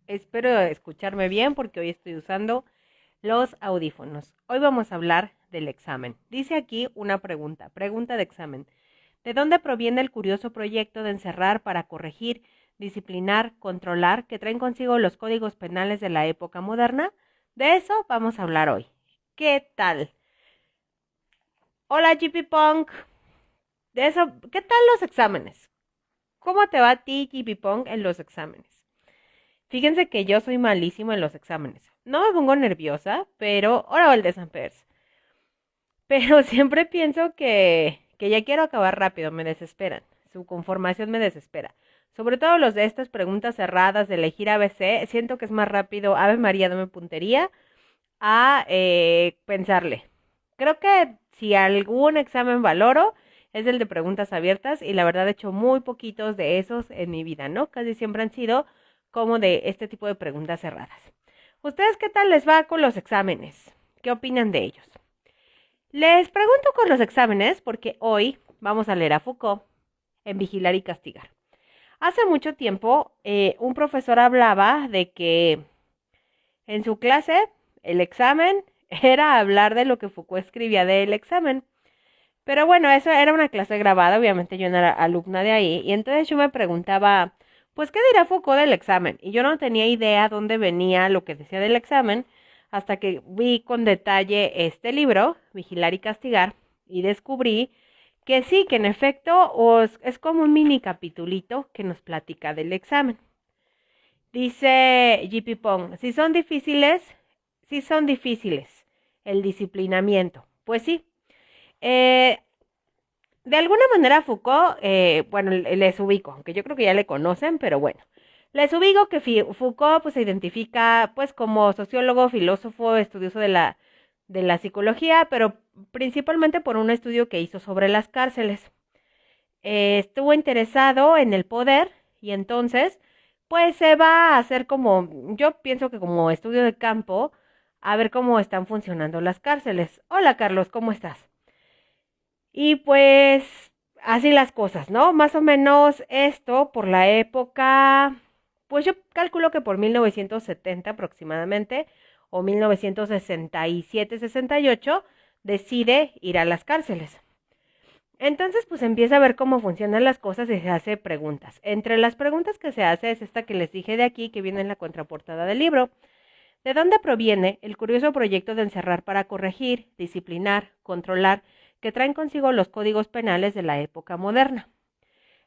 Espero escucharme bien porque hoy estoy usando los audífonos. Hoy vamos a hablar del examen. Dice aquí una pregunta de examen. ¿De dónde proviene el curioso proyecto de encerrar para corregir, disciplinar, controlar que traen consigo los códigos penales de la época moderna? De eso vamos a hablar hoy. ¿Qué tal? Hola GP Punk. ¿Qué tal los exámenes? ¿Cómo te va a ti, GP Punk, en los exámenes? Fíjense que yo soy malísimo en los exámenes. No me pongo nerviosa, pero ahora va el de San Pers. Pero siempre pienso que ya quiero acabar rápido, me desesperan. Su conformación me desespera. Sobre todo los de estas preguntas cerradas de elegir ABC, siento que es más rápido Ave María, dame puntería, a pensarle. Creo que si algún examen valoro, es el de preguntas abiertas y la verdad he hecho muy poquitos de esos en mi vida, ¿no? Casi siempre han sido como de este tipo de preguntas cerradas. ¿Ustedes qué tal les va con los exámenes? ¿Qué opinan de ellos? Les pregunto con los exámenes porque hoy vamos a leer a Foucault en Vigilar y Castigar. Hace mucho tiempo un profesor hablaba de que en su clase el examen era hablar de lo que Foucault escribía del examen. Pero bueno, eso era una clase grabada, obviamente yo no era alumna de ahí, y entonces yo me preguntaba, pues, ¿qué dirá Foucault del examen? Y yo no tenía idea dónde venía lo que decía del examen, hasta que vi con detalle este libro, Vigilar y Castigar, y descubrí que sí, que en efecto es como un mini capitulito que nos platica del examen. Dice G.P. Pong, si son difíciles el disciplinamiento. Pues sí, eh, de alguna manera Foucault, bueno, les ubico, aunque yo creo que ya le conocen, pero bueno. Les ubico que Foucault pues, se identifica pues como sociólogo, filósofo, estudioso de la psicología, pero principalmente por un estudio que hizo sobre las cárceles. Estuvo interesado en el poder y entonces pues se va a hacer como, yo pienso que como estudio de campo, a ver cómo están funcionando las cárceles. Hola Carlos, ¿cómo estás? Y pues así las cosas, ¿no? Más o menos esto por la época, pues yo calculo que por 1970 aproximadamente, o 1967-68, decide ir a las cárceles. Entonces, pues empieza a ver cómo funcionan las cosas y se hace preguntas. Entre las preguntas que se hace es esta que les dije de aquí, que viene en la contraportada del libro. ¿De dónde proviene el curioso proyecto de encerrar para corregir, disciplinar, controlar, que traen consigo los códigos penales de la época moderna?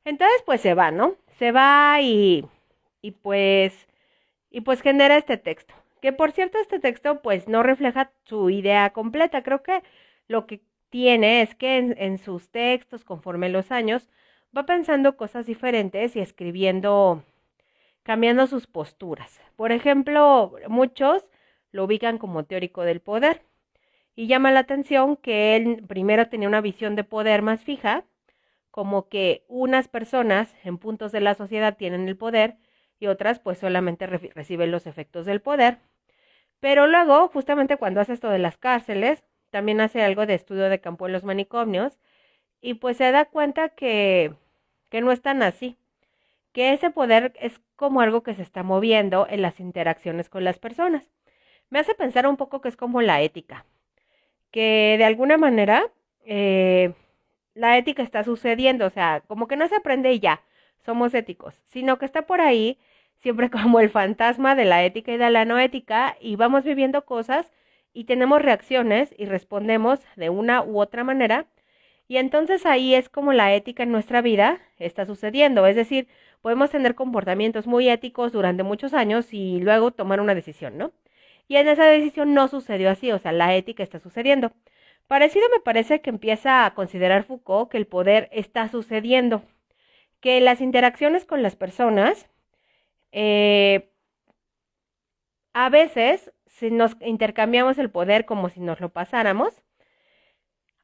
Entonces, pues se va, ¿no? Se va y pues, y pues genera este texto. Que por cierto, este texto pues no refleja su idea completa. Creo que lo que tiene es que en sus textos, conforme los años, va pensando cosas diferentes y escribiendo cambiando sus posturas. Por ejemplo, muchos lo ubican como teórico del poder y llama la atención que él primero tenía una visión de poder más fija, como que unas personas en puntos de la sociedad tienen el poder y otras pues solamente reciben los efectos del poder. Pero luego, justamente cuando hace esto de las cárceles, también hace algo de estudio de campo en los manicomios y pues se da cuenta que no es tan así, que ese poder es como algo que se está moviendo en las interacciones con las personas. Me hace pensar un poco que es como la ética, que de alguna manera la ética está sucediendo, o sea, como que no se aprende y ya, somos éticos, sino que está por ahí siempre como el fantasma de la ética y de la no ética y vamos viviendo cosas y tenemos reacciones y respondemos de una u otra manera y entonces ahí es como la ética en nuestra vida está sucediendo, es decir, podemos tener comportamientos muy éticos durante muchos años y luego tomar una decisión, ¿no? Y en esa decisión no sucedió así, o sea, la ética está sucediendo. Parecido me parece que empieza a considerar Foucault que el poder está sucediendo, que las interacciones con las personas, eh, a veces, si nos intercambiamos el poder como si nos lo pasáramos,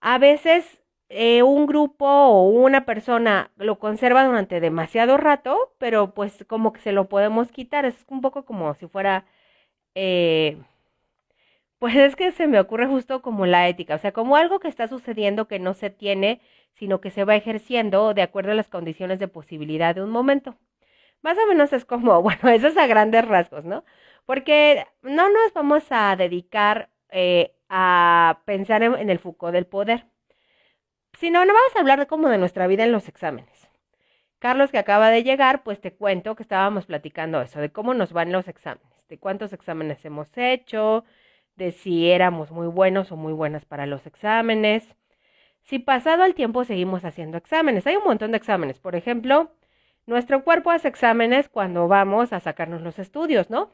a veces un grupo o una persona lo conserva durante demasiado rato, pero pues como que se lo podemos quitar, es un poco como si fuera, eh, pues es que se me ocurre justo como la ética, o sea, como algo que está sucediendo que no se tiene, sino que se va ejerciendo de acuerdo a las condiciones de posibilidad de un momento. Más o menos es como, bueno, eso es a grandes rasgos, ¿no? Porque no nos vamos a dedicar a pensar en el Foucault del poder, sino no vamos a hablar como de nuestra vida en los exámenes. Carlos, que acaba de llegar, pues te cuento que estábamos platicando eso, de cómo nos van los exámenes, de cuántos exámenes hemos hecho, de si éramos muy buenos o muy buenas para los exámenes. Si pasado el tiempo seguimos haciendo exámenes, hay un montón de exámenes. Por ejemplo, nuestro cuerpo hace exámenes cuando vamos a sacarnos los estudios, ¿no?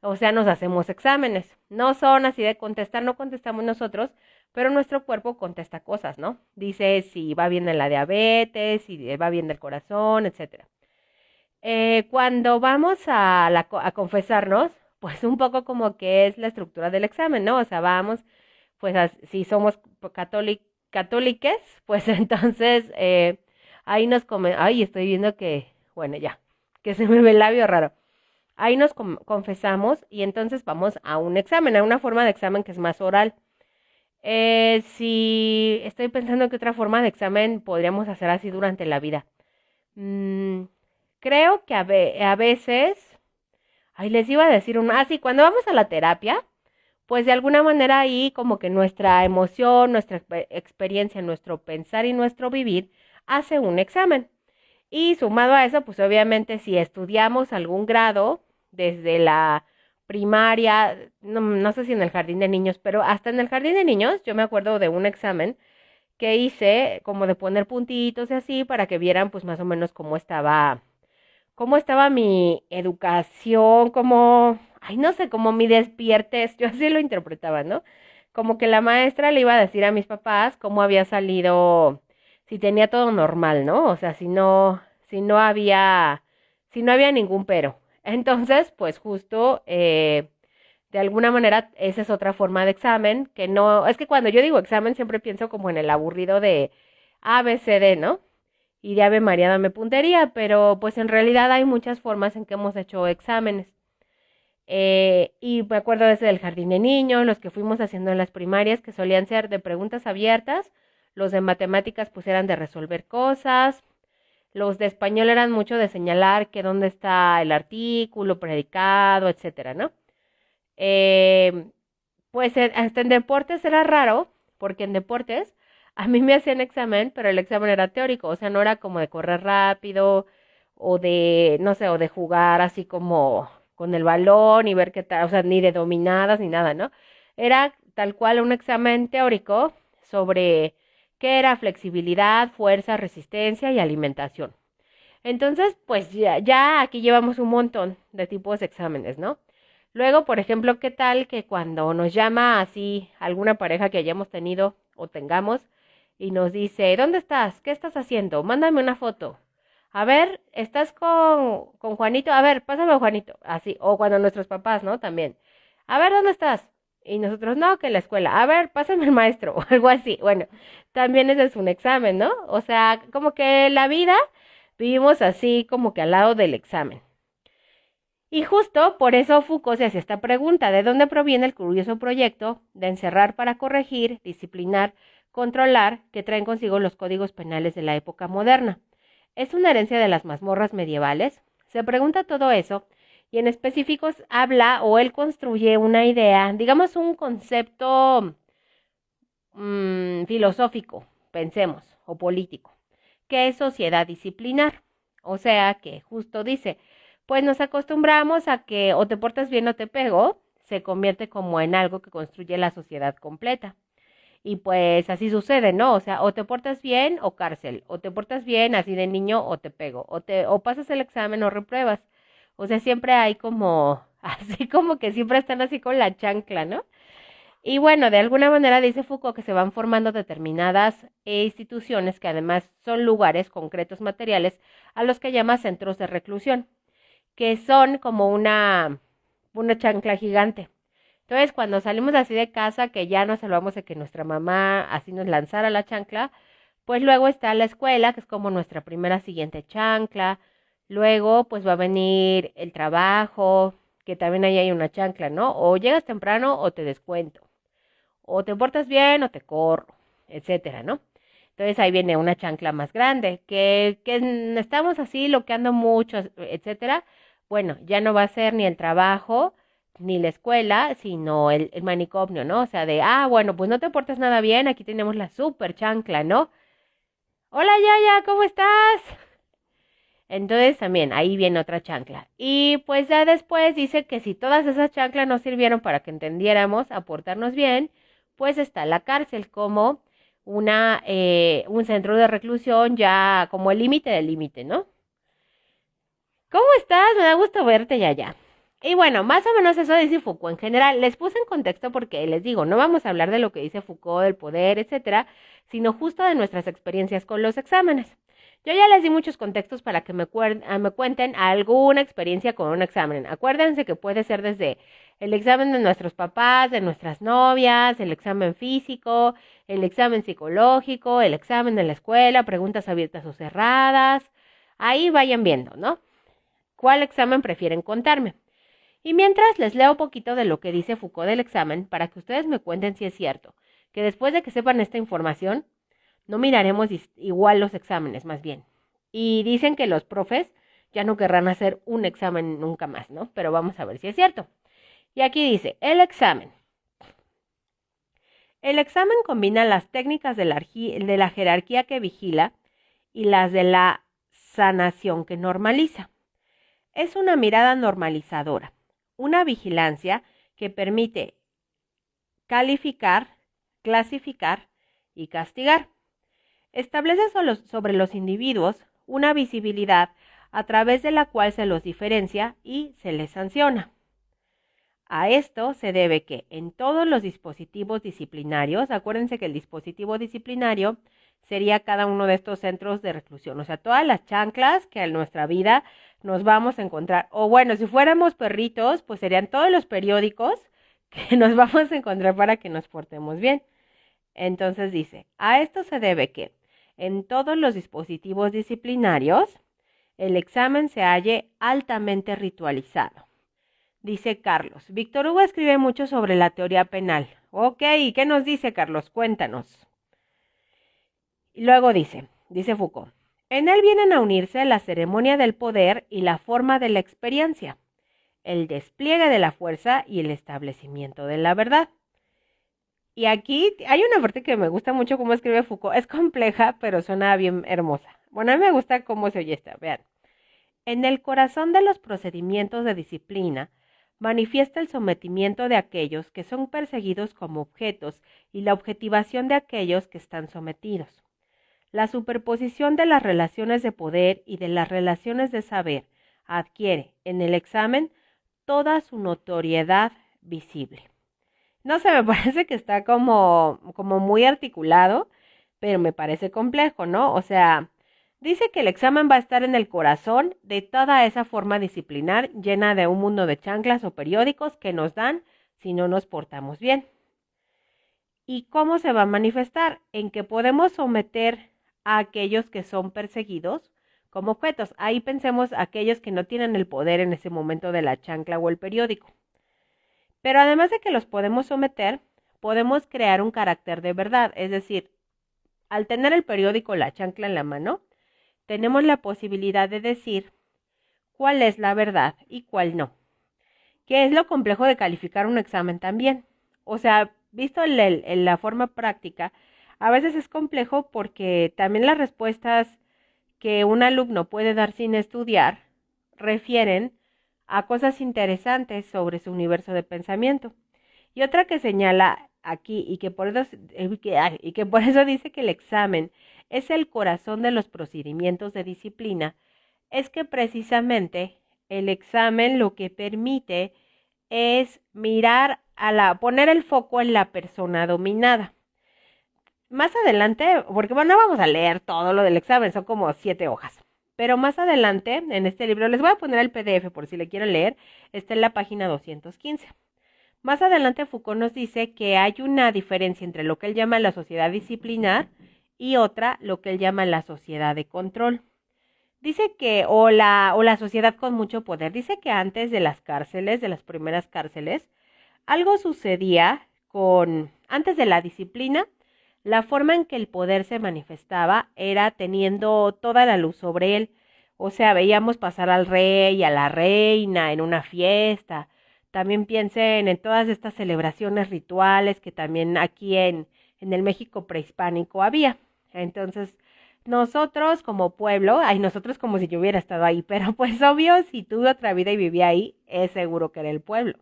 O sea, nos hacemos exámenes. No son así de contestar, no contestamos nosotros, pero nuestro cuerpo contesta cosas, ¿no? Dice si va bien en la diabetes, si va bien del corazón, etcétera. Cuando vamos a confesarnos, pues un poco como que es la estructura del examen, ¿no? O sea, vamos, pues si somos católiques, pues entonces ahí nos come, ay, estoy viendo que, bueno, ya, que se me ve el labio raro. Ahí nos confesamos y entonces vamos a un examen, a una forma de examen que es más oral. Si estoy pensando que otra forma de examen podríamos hacer así durante la vida. Mm, creo que a veces, ay, les iba a decir sí, cuando vamos a la terapia, pues de alguna manera ahí como que nuestra emoción, nuestra experiencia, nuestro pensar y nuestro vivir hace un examen. Y sumado a eso, pues obviamente si estudiamos algún grado desde la primaria, no sé si en el jardín de niños, pero hasta en el jardín de niños yo me acuerdo de un examen que hice como de poner puntitos y así para que vieran pues más o menos cómo estaba mi educación, ay no sé, como mi despiertes, yo así lo interpretaba, ¿no? Como que la maestra le iba a decir a mis papás cómo había salido, si tenía todo normal, ¿no? O sea, si no había, si no había ningún pero. Entonces, pues justo, de alguna manera, esa es otra forma de examen, que no, es que cuando yo digo examen siempre pienso como en el aburrido de A, B, C, D, ¿no? Y de Ave María dame puntería, pero pues en realidad hay muchas formas en que hemos hecho exámenes. Y me acuerdo ese del jardín de niños, los que fuimos haciendo en las primarias, que solían ser de preguntas abiertas, los de matemáticas pues eran de resolver cosas, los de español eran mucho de señalar que dónde está el artículo, predicado, etcétera, ¿no? Eh, pues hasta en deportes era raro, porque en deportes a mí me hacían examen, pero el examen era teórico, o sea, no era como de correr rápido o de, no sé, o de jugar así como con el balón y ver qué tal, o sea, ni de dominadas ni nada, ¿no? Era tal cual un examen teórico sobre qué era flexibilidad, fuerza, resistencia y alimentación. Entonces, pues ya aquí llevamos un montón de tipos de exámenes, ¿no? Luego, por ejemplo, ¿qué tal que cuando nos llama así alguna pareja que hayamos tenido o tengamos y nos dice, ¿dónde estás? ¿Qué estás haciendo? Mándame una foto. A ver, ¿estás con Juanito? A ver, pásame a Juanito. Así, o cuando nuestros papás, ¿no? También. A ver, ¿dónde estás? Y nosotros, no, que en la escuela. A ver, pásame el maestro o algo así. Bueno, también ese es un examen, ¿no? O sea, como que la vida vivimos así como que al lado del examen. Y justo por eso Foucault se hacía esta pregunta, ¿de dónde proviene el curioso proyecto de encerrar para corregir, disciplinar, controlar, que traen consigo los códigos penales de la época moderna? ¿Es una herencia de las mazmorras medievales? Se pregunta todo eso y en específicos habla o él construye una idea, digamos un concepto filosófico, pensemos, o político, que es sociedad disciplinar. O sea que justo dice, pues nos acostumbramos a que o te portas bien o te pego, se convierte como en algo que construye la sociedad completa. Y pues así sucede, ¿no? O sea, o te portas bien o cárcel, o te portas bien así de niño o te pego, o pasas el examen o repruebas. O sea, siempre hay como, así como que siempre están así con la chancla, ¿no? Y bueno, de alguna manera dice Foucault que se van formando determinadas instituciones que además son lugares concretos materiales a los que llama centros de reclusión, que son como una chancla gigante. Entonces, cuando salimos así de casa, que ya nos salvamos de que nuestra mamá así nos lanzara la chancla, pues luego está la escuela, que es como nuestra primera siguiente chancla. Luego, pues va a venir el trabajo, que también ahí hay una chancla, ¿no? O llegas temprano o te descuento. O te portas bien o te corro, etcétera, ¿no? Entonces ahí viene una chancla más grande, que estamos así loqueando mucho, etcétera. Bueno, ya no va a ser ni el trabajo, ni la escuela, sino el manicomio, ¿no? O sea, bueno, pues no te portas nada bien, aquí tenemos la super chancla, ¿no? Hola, Yaya, ¿cómo estás? Entonces también ahí viene otra chancla. Y pues ya después dice que si todas esas chanclas nos sirvieron para que entendiéramos, a portarnos bien, pues está la cárcel como un centro de reclusión ya como el límite del límite, ¿no? ¿Cómo estás? Me da gusto verte, Yaya. Y bueno, más o menos eso dice Foucault en general. Les puse en contexto porque les digo, no vamos a hablar de lo que dice Foucault, del poder, etcétera, sino justo de nuestras experiencias con los exámenes. Yo ya les di muchos contextos para que me cuenten alguna experiencia con un examen. Acuérdense que puede ser desde el examen de nuestros papás, de nuestras novias, el examen físico, el examen psicológico, el examen de la escuela, preguntas abiertas o cerradas. Ahí vayan viendo, ¿no? ¿Cuál examen prefieren contarme? Y mientras les leo un poquito de lo que dice Foucault del examen para que ustedes me cuenten si es cierto, que después de que sepan esta información, no miraremos igual los exámenes, más bien. Y dicen que los profes ya no querrán hacer un examen nunca más, ¿no? Pero vamos a ver si es cierto. Y aquí dice, el examen. El examen combina las técnicas de la jerarquía que vigila y las de la sanación que normaliza. Es una mirada normalizadora, una vigilancia que permite calificar, clasificar y castigar. Establece sobre los individuos una visibilidad a través de la cual se los diferencia y se les sanciona. A esto se debe que en todos los dispositivos disciplinarios, acuérdense que el dispositivo disciplinario sería cada uno de estos centros de reclusión, o sea, todas las chanclas que en nuestra vida nos vamos a encontrar, o bueno, si fuéramos perritos, pues serían todos los periódicos que nos vamos a encontrar para que nos portemos bien. Entonces dice, a esto se debe que en todos los dispositivos disciplinarios el examen se halle altamente ritualizado. Dice Carlos, Víctor Hugo escribe mucho sobre la teoría penal. Ok, ¿y qué nos dice Carlos? Cuéntanos. Y luego dice Foucault, en él vienen a unirse la ceremonia del poder y la forma de la experiencia, el despliegue de la fuerza y el establecimiento de la verdad. Y aquí hay una parte que me gusta mucho cómo escribe Foucault. Es compleja, pero suena bien hermosa. Bueno, a mí me gusta cómo se oye esta. Vean. En el corazón de los procedimientos de disciplina manifiesta el sometimiento de aquellos que son perseguidos como objetos y la objetivación de aquellos que están sometidos. La superposición de las relaciones de poder y de las relaciones de saber adquiere en el examen toda su notoriedad visible. No sé, me parece que está como muy articulado, pero me parece complejo, ¿no? O sea, dice que el examen va a estar en el corazón de toda esa forma disciplinar llena de un mundo de chanclas o periódicos que nos dan si no nos portamos bien. ¿Y cómo se va a manifestar? En que podemos someter a aquellos que son perseguidos como objetos. Ahí pensemos aquellos que no tienen el poder en ese momento de la chancla o el periódico. Pero además de que los podemos someter, podemos crear un carácter de verdad. Es decir, al tener el periódico o la chancla en la mano, tenemos la posibilidad de decir cuál es la verdad y cuál no. Que es lo complejo de calificar un examen también. O sea, visto en la forma práctica, a veces es complejo porque también las respuestas que un alumno puede dar sin estudiar refieren a cosas interesantes sobre su universo de pensamiento. Y otra que señala aquí y que por eso dice que el examen es el corazón de los procedimientos de disciplina, es que precisamente el examen lo que permite es poner el foco en la persona dominada. Más adelante, porque bueno, no vamos a leer todo lo del examen, son como 7 hojas. Pero más adelante, en este libro, les voy a poner el PDF por si le quieren leer, está en la página 215. Más adelante Foucault nos dice que hay una diferencia entre lo que él llama la sociedad disciplinar y otra, lo que él llama la sociedad de control. Dice que, o la sociedad con mucho poder, dice que antes de las cárceles, de las primeras cárceles, algo sucedía antes de la disciplina, La forma en que el poder se manifestaba era teniendo toda la luz sobre él. O sea, veíamos pasar al rey y a la reina en una fiesta. También piensen en todas estas celebraciones rituales que también aquí en el México prehispánico había. Entonces, nosotros como pueblo, ay, nosotros como si yo hubiera estado ahí, pero pues obvio, si tuve otra vida y vivía ahí, es seguro que era el pueblo.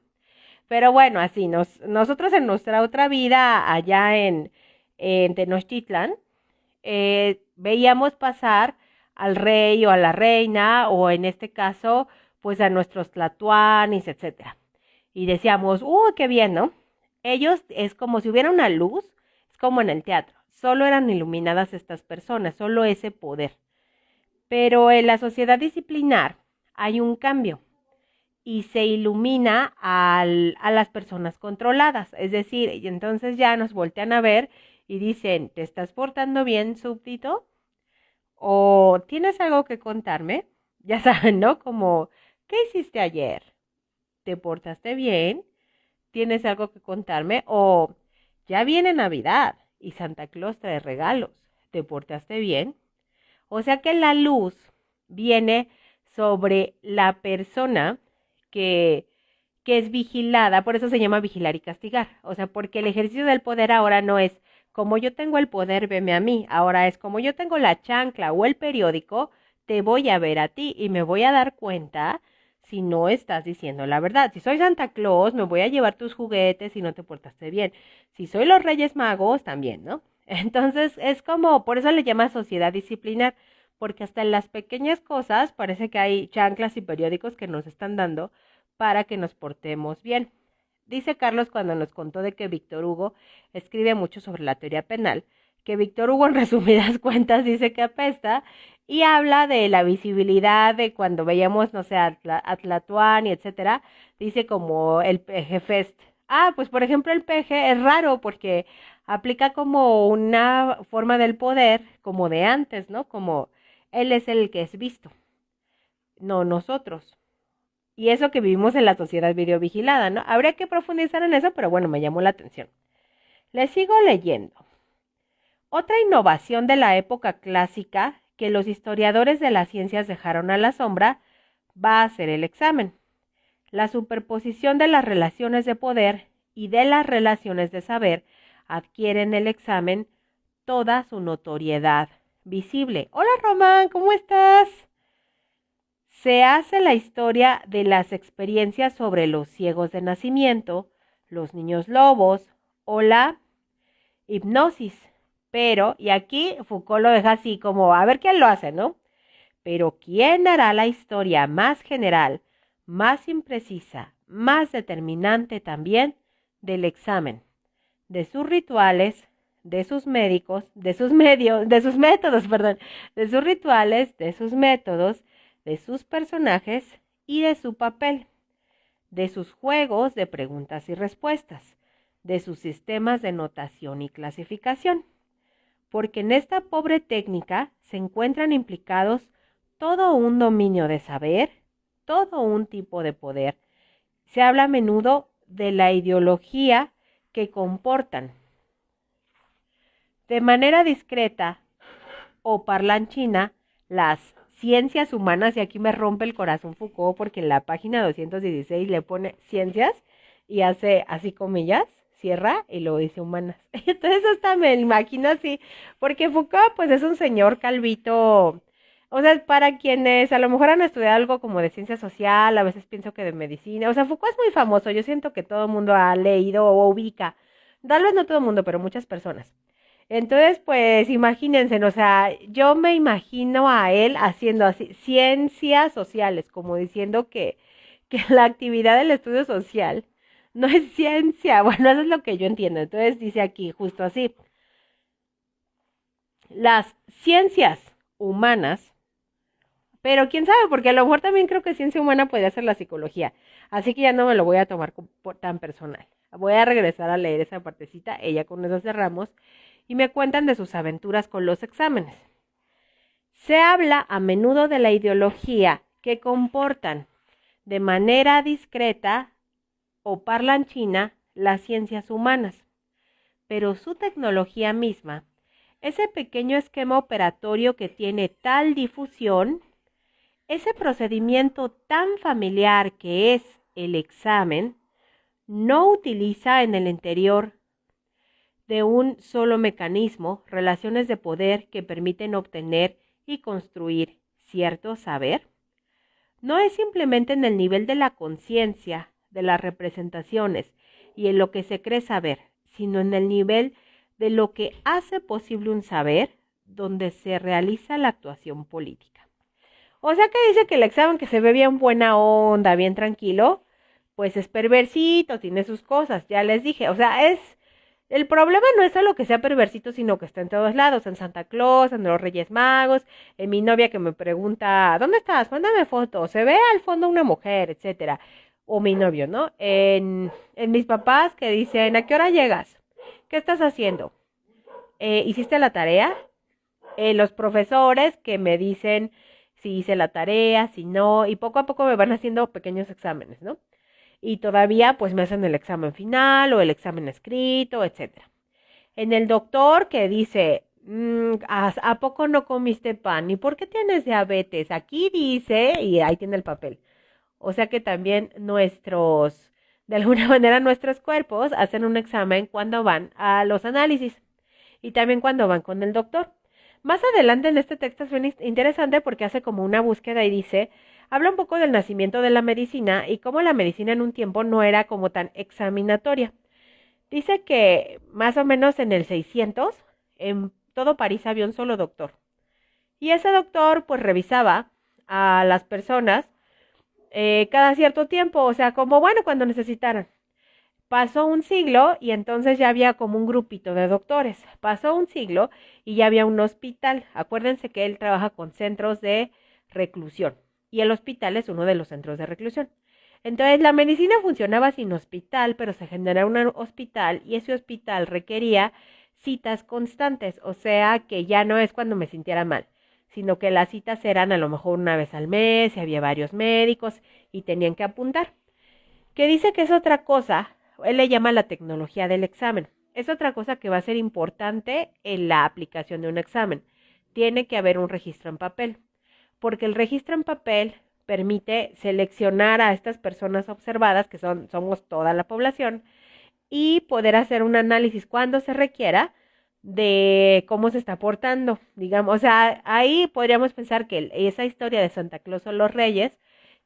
Pero bueno, así, nosotros en nuestra otra vida allá en Tenochtitlan, veíamos pasar al rey o a la reina, o en este caso, pues a nuestros tlatoanis, etcétera. Y decíamos, qué bien, ¿no? Ellos es como si hubiera una luz, es como en el teatro. Solo eran iluminadas estas personas, solo ese poder. Pero en la sociedad disciplinar hay un cambio y se ilumina a las personas controladas. Es decir, y entonces ya nos voltean a ver y dicen, ¿te estás portando bien, súbdito? ¿O tienes algo que contarme? Ya saben, ¿no? Como, ¿qué hiciste ayer? ¿Te portaste bien? ¿Tienes algo que contarme? O ya viene Navidad y Santa Claus trae regalos. ¿Te portaste bien? O sea que la luz viene sobre la persona que, que es vigilada, por eso se llama vigilar y castigar. O sea, porque el ejercicio del poder ahora no es como yo tengo el poder, veme a mí. Ahora es como yo tengo la chancla o el periódico, te voy a ver a ti y me voy a dar cuenta si no estás diciendo la verdad. Si soy Santa Claus, me voy a llevar tus juguetes si no te portaste bien. Si soy los Reyes Magos, también, ¿no? Entonces es como, por eso le llama sociedad disciplinar, porque hasta en las pequeñas cosas parece que hay chanclas y periódicos que nos están dando para que nos portemos bien. Dice Carlos cuando nos contó de que Víctor Hugo escribe mucho sobre la teoría penal, que Víctor Hugo en resumidas cuentas dice que apesta y habla de la visibilidad de cuando veíamos, no sé, a Tlatuán y etcétera, dice como el peje fest. Pues por ejemplo el peje es raro porque aplica como una forma del poder como de antes, ¿no? Como él es el que es visto, no nosotros. Y eso que vivimos en la sociedad videovigilada, ¿no? Habría que profundizar en eso, pero bueno, me llamó la atención. Le sigo leyendo. Otra innovación de la época clásica que los historiadores de las ciencias dejaron a la sombra va a ser el examen. La superposición de las relaciones de poder y de las relaciones de saber adquiere en el examen toda su notoriedad visible. Hola Román, ¿cómo estás? Se hace la historia de las experiencias sobre los ciegos de nacimiento, los niños lobos o la hipnosis. Pero, y aquí Foucault lo deja así como, a ver quién lo hace, ¿no? Pero ¿quién hará la historia más general, más imprecisa, más determinante también del examen, de sus rituales, de sus médicos, de sus medios, de sus métodos, perdón, de sus rituales, de sus métodos, de sus personajes y de su papel, de sus juegos de preguntas y respuestas, de sus sistemas de notación y clasificación? Porque en esta pobre técnica se encuentran implicados todo un dominio de saber, todo un tipo de poder. Se habla a menudo de la ideología que comportan de manera discreta o parlanchina las ciencias humanas, y aquí me rompe el corazón Foucault porque en la página 216 le pone ciencias y hace así comillas, cierra y luego dice humanas. Entonces hasta me imagino así, porque Foucault pues es un señor calvito, o sea, para quienes a lo mejor han estudiado algo como de ciencia social, a veces pienso que de medicina, o sea, Foucault es muy famoso, yo siento que todo el mundo ha leído o ubica, tal vez no todo el mundo, pero muchas personas. Entonces, pues imagínense, o sea, yo me imagino a él haciendo así ciencias sociales, como diciendo que la actividad del estudio social no es ciencia. Bueno, eso es lo que yo entiendo. Entonces dice aquí justo así, las ciencias humanas, pero quién sabe, porque a lo mejor también creo que ciencia humana podría ser la psicología. Así que ya no me lo voy a tomar tan personal. Voy a regresar a leer esa partecita, ella con eso cerramos, y me cuentan de sus aventuras con los exámenes. Se habla a menudo de la ideología que comportan de manera discreta o parlanchina las ciencias humanas, pero su tecnología misma, ese pequeño esquema operatorio que tiene tal difusión, ese procedimiento tan familiar que es el examen, no utiliza en el interior de un solo mecanismo relaciones de poder que permiten obtener y construir cierto saber. No es simplemente en el nivel de la conciencia, de las representaciones y en lo que se cree saber, sino en el nivel de lo que hace posible un saber donde se realiza la actuación política. O sea que dice que el examen que se ve bien buena onda, bien tranquilo, pues es perversito, tiene sus cosas, ya les dije, o sea, el problema no es solo que sea perversito, sino que está en todos lados, en Santa Claus, en los Reyes Magos, en mi novia que me pregunta, ¿dónde estás? Mándame fotos, se ve al fondo una mujer, etcétera. O mi novio, ¿no? En mis papás que dicen, ¿a qué hora llegas? ¿Qué estás haciendo? ¿Hiciste la tarea? Los profesores que me dicen si hice la tarea, si no, y poco a poco me van haciendo pequeños exámenes, ¿no? Y todavía pues me hacen el examen final o el examen escrito, etcétera. En el doctor que dice, ¿a poco no comiste pan? ¿Y por qué tienes diabetes? Aquí dice, y ahí tiene el papel. O sea que también de alguna manera nuestros cuerpos hacen un examen cuando van a los análisis y también cuando van con el doctor. Más adelante en este texto es bien interesante porque hace como una búsqueda y dice, habla un poco del nacimiento de la medicina y cómo la medicina en un tiempo no era como tan examinatoria. Dice que más o menos en el 600, en todo París había un solo doctor. Y ese doctor pues revisaba a las personas cada cierto tiempo, o sea, como bueno, cuando necesitaran. Pasó un siglo y entonces ya había como un grupito de doctores. Pasó un siglo y ya había un hospital. Acuérdense que él trabaja con centros de reclusión y el hospital es uno de los centros de reclusión. Entonces la medicina funcionaba sin hospital, pero se generaba un hospital y ese hospital requería citas constantes, o sea que ya no es cuando me sintiera mal, sino que las citas eran a lo mejor una vez al mes y había varios médicos y tenían que apuntar. Que dice que es otra cosa, él le llama la tecnología del examen. Es otra cosa que va a ser importante en la aplicación de un examen. Tiene que haber un registro en papel, porque el registro en papel permite seleccionar a estas personas observadas, que somos toda la población, y poder hacer un análisis cuando se requiera de cómo se está portando, digamos. O sea, ahí podríamos pensar que esa historia de Santa Claus o los Reyes,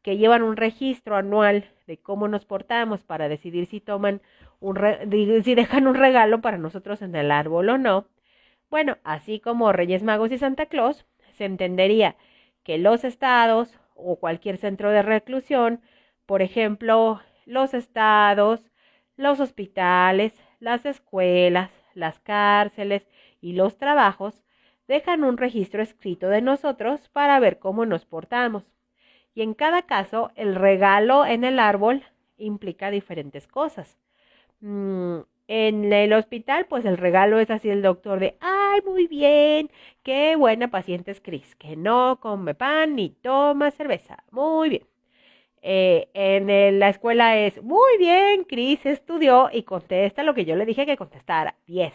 que llevan un registro anual de cómo nos portamos para decidir si toman si dejan un regalo para nosotros en el árbol o no. Bueno, así como Reyes Magos y Santa Claus, se entendería que los estados o cualquier centro de reclusión, por ejemplo, los estados, los hospitales, las escuelas, las cárceles y los trabajos, dejan un registro escrito de nosotros para ver cómo nos portamos. Y en cada caso, el regalo en el árbol implica diferentes cosas. En el hospital, pues el regalo es así el doctor de, ay, muy bien, qué buena paciente es Cris, que no come pan ni toma cerveza, muy bien. La escuela es, muy bien, Cris estudió y contesta lo que yo le dije que contestara, 10.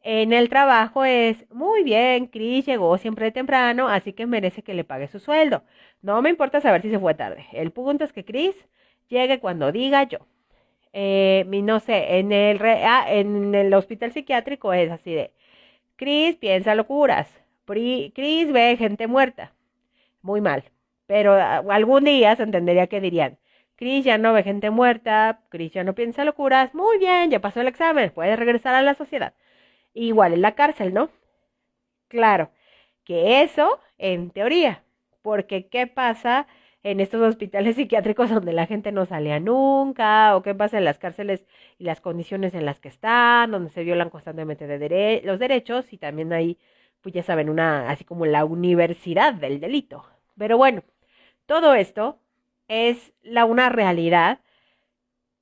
En el trabajo es, muy bien, Cris llegó siempre temprano, así que merece que le pague su sueldo. No me importa saber si se fue tarde. El punto es que Cris llegue cuando diga yo. No sé, en el hospital psiquiátrico es así de, Cris piensa locuras, Cris ve gente muerta, muy mal, pero algún día se entendería que dirían, Cris ya no ve gente muerta, Cris ya no piensa locuras, muy bien, ya pasó el examen, puede regresar a la sociedad. Igual en la cárcel, ¿no? Claro, que eso en teoría, porque ¿qué pasa en estos hospitales psiquiátricos donde la gente no salía nunca? ¿O qué pasa en las cárceles y las condiciones en las que están, donde se violan constantemente los derechos? Y también hay, pues ya saben, así como la universidad del delito. Pero bueno, todo esto es una realidad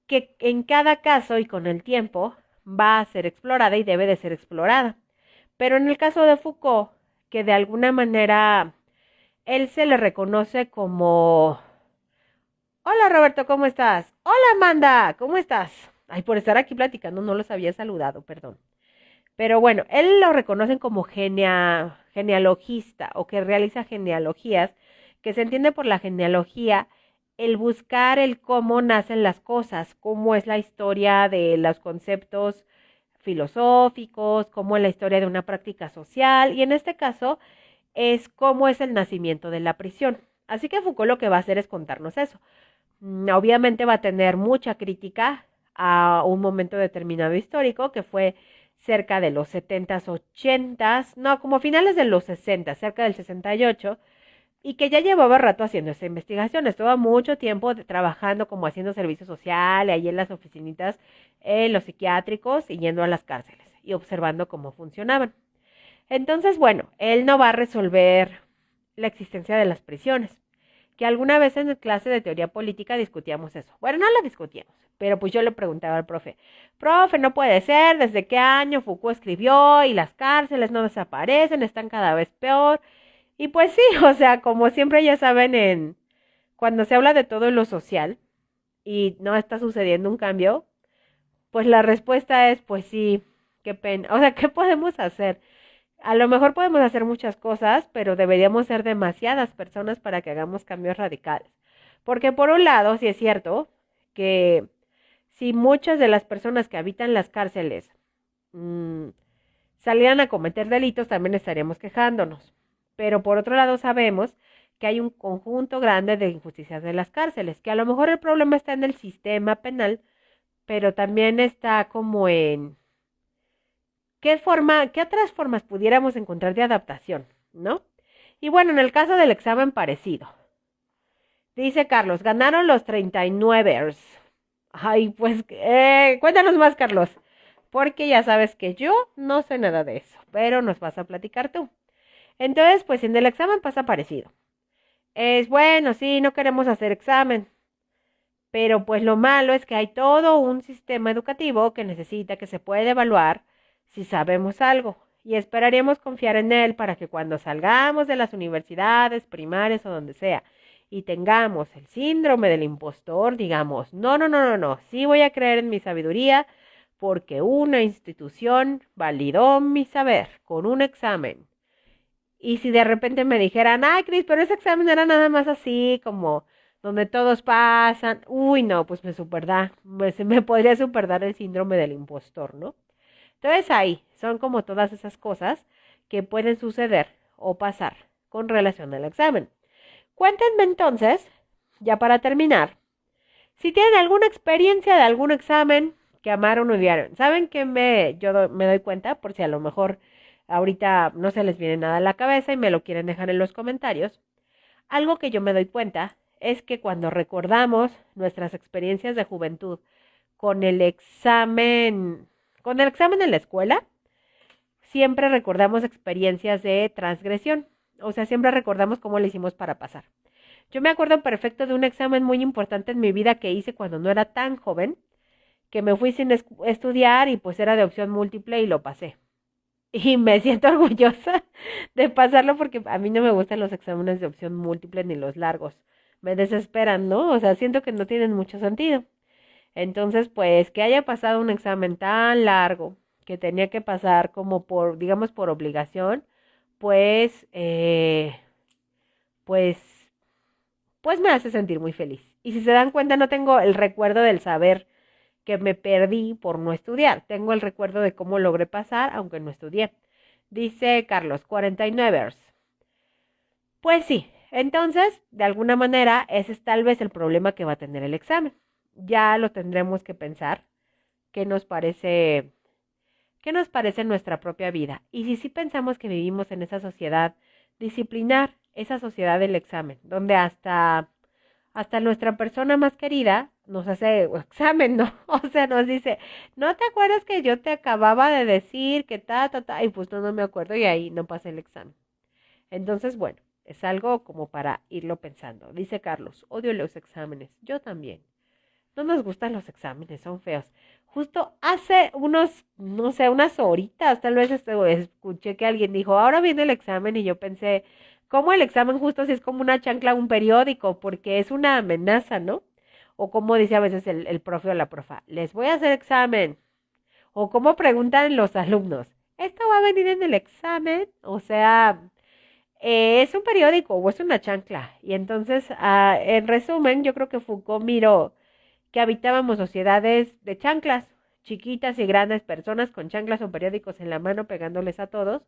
que en cada caso y con el tiempo va a ser explorada y debe de ser explorada. Pero en el caso de Foucault, que de alguna manera él se le reconoce como, hola Roberto, ¿cómo estás? Hola Amanda, ¿cómo estás? Ay, por estar aquí platicando no los había saludado, perdón. Pero bueno, él lo reconocen como genealogista o que realiza genealogías, que se entiende por la genealogía el buscar el cómo nacen las cosas, cómo es la historia de los conceptos filosóficos, cómo es la historia de una práctica social, y en este caso es cómo es el nacimiento de la prisión. Así que Foucault lo que va a hacer es contarnos eso. Obviamente va a tener mucha crítica a un momento determinado histórico que fue cerca de los 70s, 80s, no, como finales de los 60, cerca del 68, y que ya llevaba rato haciendo esta investigación. Estuvo mucho tiempo trabajando como haciendo servicio social, ahí en las oficinitas, en los psiquiátricos y yendo a las cárceles y observando cómo funcionaban. Entonces, bueno, él no va a resolver la existencia de las prisiones, que alguna vez en clase de teoría política discutíamos eso. Bueno, no lo discutíamos, pero pues yo le preguntaba al profe, no puede ser, ¿desde qué año Foucault escribió y las cárceles no desaparecen, están cada vez peor? Y pues sí, o sea, como siempre ya saben, cuando se habla de todo lo social y no está sucediendo un cambio, pues la respuesta es, pues sí, qué pena. O sea, ¿qué podemos hacer? A lo mejor podemos hacer muchas cosas, pero deberíamos ser demasiadas personas para que hagamos cambios radicales. Porque por un lado, sí es cierto que si muchas de las personas que habitan las cárceles mmm, salieran a cometer delitos, también estaríamos quejándonos. Pero por otro lado sabemos que hay un conjunto grande de injusticias de las cárceles, que a lo mejor el problema está en el sistema penal, pero también está como en qué otras formas pudiéramos encontrar de adaptación, ¿no? Y bueno, en el caso del examen parecido. Dice Carlos, ganaron los 39ers. Ay, pues, cuéntanos más, Carlos, porque ya sabes que yo no sé nada de eso, pero nos vas a platicar tú. Entonces, pues en el examen pasa parecido. Es bueno, sí, no queremos hacer examen, pero pues lo malo es que hay todo un sistema educativo que necesita que se pueda evaluar si sabemos algo y esperaríamos confiar en él para que cuando salgamos de las universidades, primarias o donde sea y tengamos el síndrome del impostor, digamos, no, sí voy a creer en mi sabiduría porque una institución validó mi saber con un examen. Y si de repente me dijeran, ay, Cris, pero ese examen era nada más así, como donde todos pasan, uy, no, pues me podría superdar el síndrome del impostor, ¿no? Entonces ahí son como todas esas cosas que pueden suceder o pasar con relación al examen. Cuéntenme entonces, ya para terminar, si tienen alguna experiencia de algún examen que amaron o odiaron. ¿Saben qué me doy cuenta? Por si a lo mejor ahorita no se les viene nada a la cabeza y me lo quieren dejar en los comentarios. Algo que yo me doy cuenta es que cuando recordamos nuestras experiencias de juventud con el examen en la escuela, siempre recordamos experiencias de transgresión. O sea, siempre recordamos cómo le hicimos para pasar. Yo me acuerdo perfecto de un examen muy importante en mi vida que hice cuando no era tan joven, que me fui sin estudiar y pues era de opción múltiple y lo pasé. Y me siento orgullosa de pasarlo porque a mí no me gustan los exámenes de opción múltiple ni los largos. Me desesperan, ¿no? O sea, siento que no tienen mucho sentido. Entonces, pues, que haya pasado un examen tan largo que tenía que pasar como por, digamos, por obligación, pues, pues, pues me hace sentir muy feliz. Y si se dan cuenta, no tengo el recuerdo del saber que me perdí por no estudiar. Tengo el recuerdo de cómo logré pasar, aunque no estudié. Dice Carlos, 49ers. Pues sí, entonces, de alguna manera, ese es tal vez el problema que va a tener el examen. Ya lo tendremos que pensar, qué nos parece nuestra propia vida. Y si sí pensamos que vivimos en esa sociedad disciplinar, esa sociedad del examen, donde hasta nuestra persona más querida nos hace examen, ¿no? O sea, nos dice, ¿no te acuerdas que yo te acababa de decir que y pues no me acuerdo y ahí no pasé el examen. Entonces, bueno, es algo como para irlo pensando. Dice Carlos, odio los exámenes. Yo también. No nos gustan los exámenes, son feos. Justo hace no sé, unas horitas, tal vez escuché que alguien dijo, ahora viene el examen y yo pensé, ¿cómo el examen justo si es como una chancla a un periódico? Porque es una amenaza, ¿no? O como dice a veces el profe o la profa, les voy a hacer examen. O como preguntan los alumnos, ¿esto va a venir en el examen? O sea, es un periódico o es una chancla. Y entonces, en resumen, yo creo que Foucault miró que habitábamos sociedades de chanclas, chiquitas y grandes personas con chanclas o periódicos en la mano pegándoles a todos,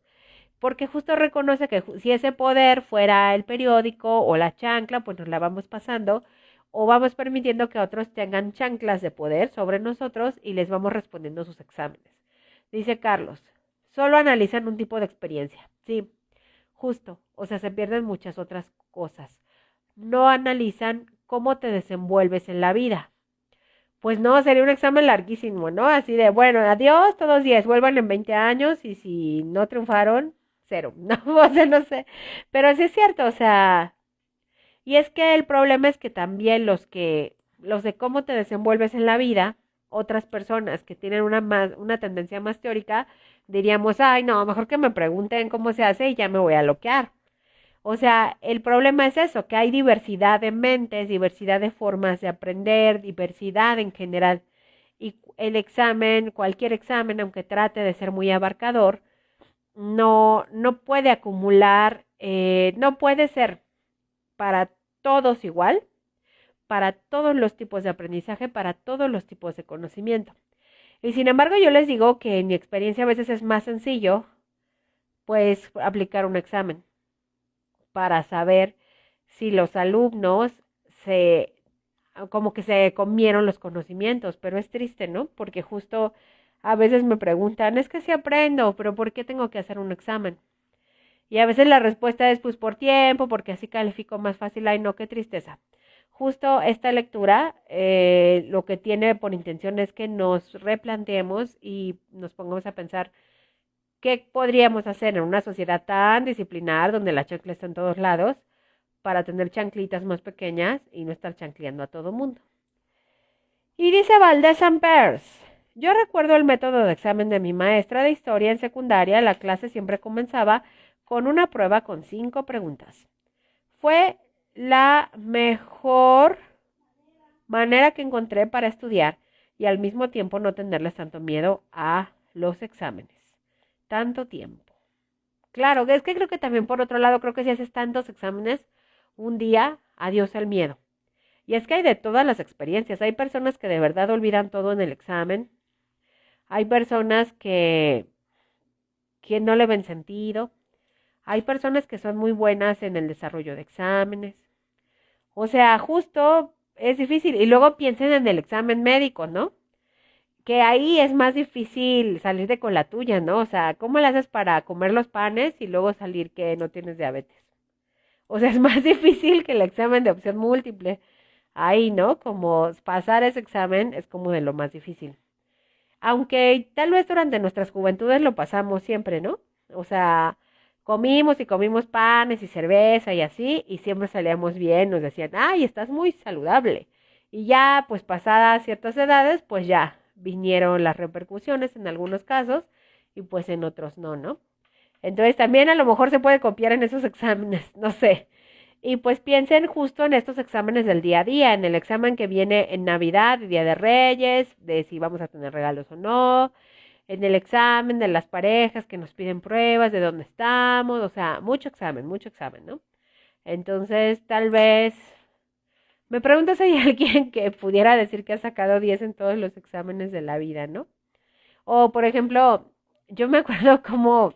porque justo reconoce que si ese poder fuera el periódico o la chancla, pues nos la vamos pasando o vamos permitiendo que otros tengan chanclas de poder sobre nosotros y les vamos respondiendo sus exámenes. Dice Carlos, solo analizan un tipo de experiencia. Sí, justo, o sea, se pierden muchas otras cosas. No analizan cómo te desenvuelves en la vida. Pues no, sería un examen larguísimo, ¿no? Así de, bueno, adiós, todos 10, vuelvan en 20 años y si no triunfaron, cero. No, o sea, no sé. Pero sí es cierto, o sea, y es que el problema es que también los de cómo te desenvuelves en la vida, otras personas que tienen una tendencia más teórica, diríamos, ay, no, mejor que me pregunten cómo se hace y ya me voy a bloquear. O sea, el problema es eso, que hay diversidad de mentes, diversidad de formas de aprender, diversidad en general. Y el examen, cualquier examen, aunque trate de ser muy abarcador, no puede acumular, no puede ser para todos igual, para todos los tipos de aprendizaje, para todos los tipos de conocimiento. Y sin embargo, yo les digo que en mi experiencia a veces es más sencillo, pues, aplicar un examen para saber si los alumnos se como que se comieron los conocimientos, pero es triste, ¿no? Porque justo a veces me preguntan, es que sí aprendo, pero ¿por qué tengo que hacer un examen? Y a veces la respuesta es pues por tiempo, porque así califico más fácil, ay no, qué tristeza. Justo esta lectura lo que tiene por intención es que nos replanteemos y nos pongamos a pensar qué podríamos hacer en una sociedad tan disciplinada donde la chancla está en todos lados para tener chanclitas más pequeñas y no estar chancleando a todo mundo. Y dice Valdés Ampers, yo recuerdo el método de examen de mi maestra de historia en secundaria, la clase siempre comenzaba con una prueba con 5 preguntas. Fue la mejor manera que encontré para estudiar y al mismo tiempo no tenerles tanto miedo a los exámenes. Tanto tiempo. Claro, es que creo que también por otro lado, creo que si haces tantos exámenes, un día, adiós al miedo. Y es que hay de todas las experiencias. Hay personas que de verdad olvidan todo en el examen. Hay personas que no le ven sentido. Hay personas que son muy buenas en el desarrollo de exámenes. O sea, justo es difícil. Y luego piensen en el examen médico, ¿no? Que ahí es más difícil salir de con la tuya, ¿no? O sea, ¿cómo le haces para comer los panes y luego salir que no tienes diabetes? O sea, es más difícil que el examen de opción múltiple. Ahí, ¿no? Como pasar ese examen es como de lo más difícil. Aunque tal vez durante nuestras juventudes lo pasamos siempre, ¿no? O sea, comimos y comimos panes y cerveza y así, y siempre salíamos bien, nos decían, ay, estás muy saludable. Y ya, pues pasadas ciertas edades, pues ya vinieron las repercusiones en algunos casos y pues en otros no, ¿no? Entonces también a lo mejor se puede copiar en esos exámenes, no sé. Y pues piensen justo en estos exámenes del día a día, en el examen que viene en Navidad, Día de Reyes, de si vamos a tener regalos o no, en el examen de las parejas que nos piden pruebas, de dónde estamos, o sea, mucho examen, ¿no? Entonces, tal vez, me pregunto si hay alguien que pudiera decir que ha sacado 10 en todos los exámenes de la vida, ¿no? O, por ejemplo, yo me acuerdo como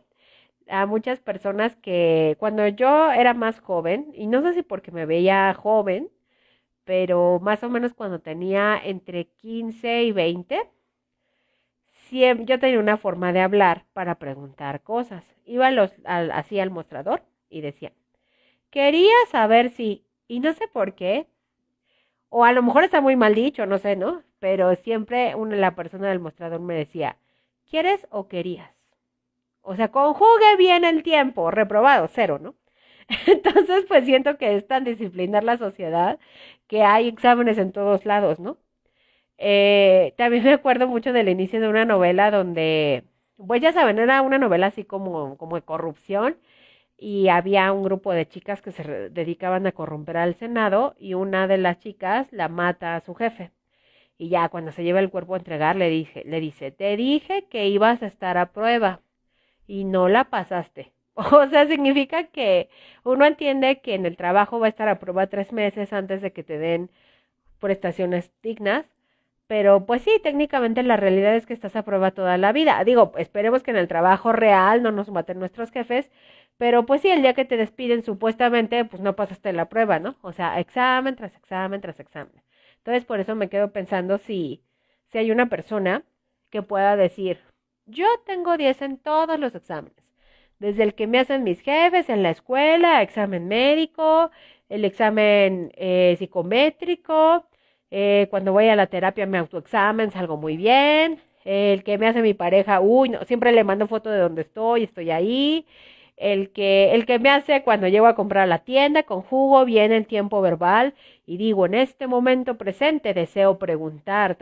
a muchas personas que cuando yo era más joven, y no sé si porque me veía joven, pero más o menos cuando tenía entre 15 y 20, siempre, yo tenía una forma de hablar para preguntar cosas. Iba así al mostrador y decía, quería saber si, y no sé por qué, o a lo mejor está muy mal dicho, no sé, ¿no? Pero siempre la persona del mostrador me decía, ¿quieres o querías? O sea, conjugue bien el tiempo, reprobado, cero, ¿no? Entonces, pues siento que es tan disciplinar la sociedad que hay exámenes en todos lados, ¿no? También me acuerdo mucho del inicio de una novela donde, pues ya saben, era una novela así como de corrupción y había un grupo de chicas que dedicaban a corromper al Senado y una de las chicas la mata a su jefe. Y ya cuando se lleva el cuerpo a entregar le dice, te dije que ibas a estar a prueba y no la pasaste. O sea, significa que uno entiende que en el trabajo va a estar a prueba 3 meses antes de que te den prestaciones dignas, pero pues sí, técnicamente la realidad es que estás a prueba toda la vida. Digo, esperemos que en el trabajo real no nos maten nuestros jefes, pero pues sí, el día que te despiden supuestamente, pues no pasaste la prueba, ¿no? O sea, examen tras examen tras examen. Entonces, por eso me quedo pensando si hay una persona que pueda decir, yo tengo 10 en todos los exámenes, desde el que me hacen mis jefes en la escuela, examen médico, el examen psicométrico, cuando voy a la terapia me autoexamen, salgo muy bien, el que me hace mi pareja, uy, no, siempre le mando foto de donde estoy ahí, el que me hace cuando llego a comprar a la tienda, conjugo bien el tiempo verbal y digo, en este momento presente deseo preguntar,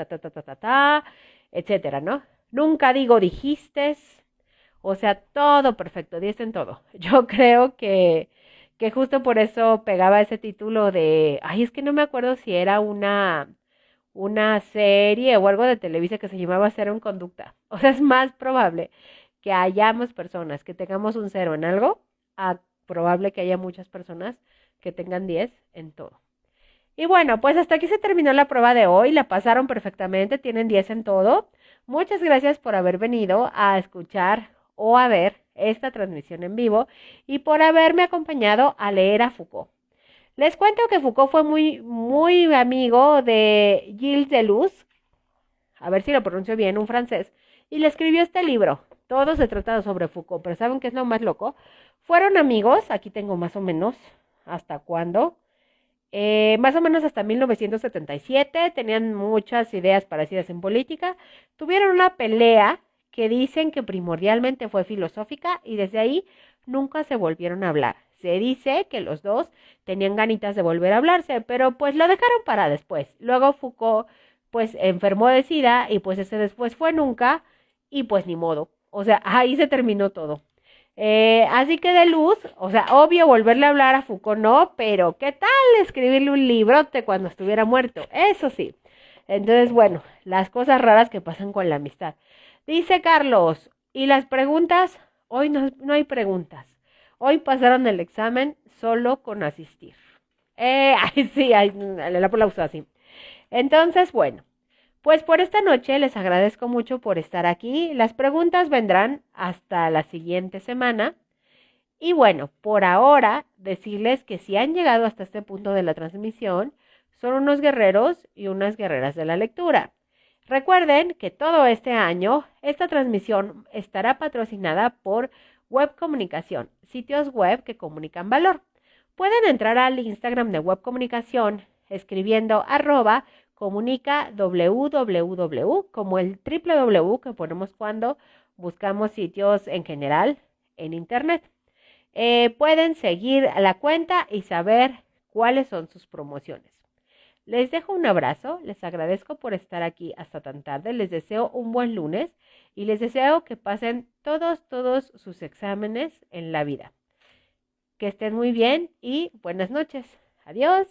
etcétera, ¿no? Nunca digo dijistes, o sea, todo perfecto, 10 en todo. Yo creo que justo por eso pegaba ese título de, ay, es que no me acuerdo si era una serie o algo de Televisa que se llamaba Cero en Conducta. O sea, es más probable que hayamos personas que tengamos un cero en algo, a probable que haya muchas personas que tengan 10 en todo. Y bueno, pues hasta aquí se terminó la prueba de hoy, la pasaron perfectamente, tienen 10 en todo. Muchas gracias por haber venido a escuchar o a ver esta transmisión en vivo y por haberme acompañado a leer a Foucault. Les cuento que Foucault fue muy amigo de Gilles Deleuze, a ver si lo pronuncio bien, un francés, y le escribió este libro. Todo se trata sobre Foucault, pero ¿saben qué es lo más loco? Fueron amigos, aquí tengo más o menos hasta cuándo, más o menos hasta 1977, tenían muchas ideas parecidas en política, tuvieron una pelea que dicen que primordialmente fue filosófica y desde ahí nunca se volvieron a hablar. Se dice que los dos tenían ganitas de volver a hablarse, pero pues lo dejaron para después. Luego Foucault pues enfermó de SIDA y pues ese después fue nunca y pues ni modo. O sea, ahí se terminó todo. Así que de luz, o sea, obvio volverle a hablar a Foucault no, pero ¿qué tal escribirle un librote cuando estuviera muerto? Eso sí. Entonces, bueno, las cosas raras que pasan con la amistad. Dice Carlos, ¿y las preguntas? Hoy no hay preguntas. Hoy pasaron el examen solo con asistir. Ay, sí, el aplauso así. Entonces, bueno, pues por esta noche les agradezco mucho por estar aquí. Las preguntas vendrán hasta la siguiente semana. Y bueno, por ahora decirles que si han llegado hasta este punto de la transmisión, son unos guerreros y unas guerreras de la lectura. Recuerden que todo este año esta transmisión estará patrocinada por Web Comunicación, sitios web que comunican valor. Pueden entrar al Instagram de Web Comunicación escribiendo @comunica www, como el www que ponemos cuando buscamos sitios en general en internet. Pueden seguir la cuenta y saber cuáles son sus promociones. Les dejo un abrazo, les agradezco por estar aquí hasta tan tarde, les deseo un buen lunes y les deseo que pasen todos sus exámenes en la vida. Que estén muy bien y buenas noches. Adiós.